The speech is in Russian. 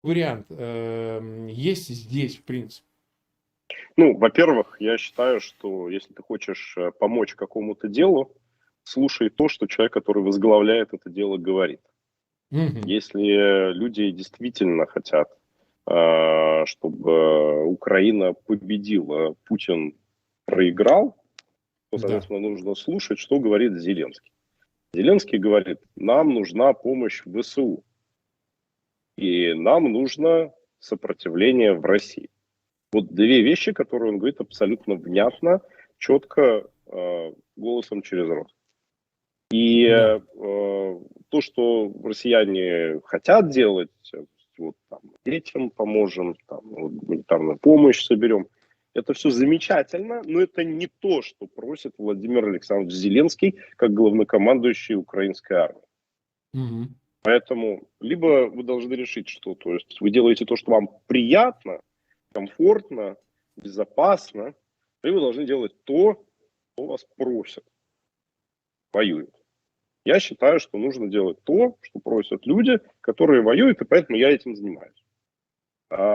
вариант есть здесь, в принципе? Ну, во-первых, я считаю, что если ты хочешь помочь какому-то делу, слушай то, что человек, который возглавляет это дело, говорит. Мгм. Если люди действительно хотят, чтобы Украина победила, Путин проиграл, то, Да. соответственно, нужно слушать, что говорит Зеленский. Зеленский говорит, нам нужна помощь в ВСУ, и нам нужно сопротивление в России. Вот две вещи, которые он говорит абсолютно внятно, четко, голосом через рот. И Да. то, что россияне хотят делать, вот там детям поможем, там, вот, гуманитарную помощь соберем, это все замечательно, но это не то, что просит Владимир Александрович Зеленский как главнокомандующий украинской армией. Мгм. Поэтому либо вы должны решить, что то есть вы делаете то, что вам приятно, комфортно, безопасно, либо вы должны делать то, что вас просят, воюют. Я считаю, что нужно делать то, что просят люди, которые воюют, и поэтому я этим занимаюсь.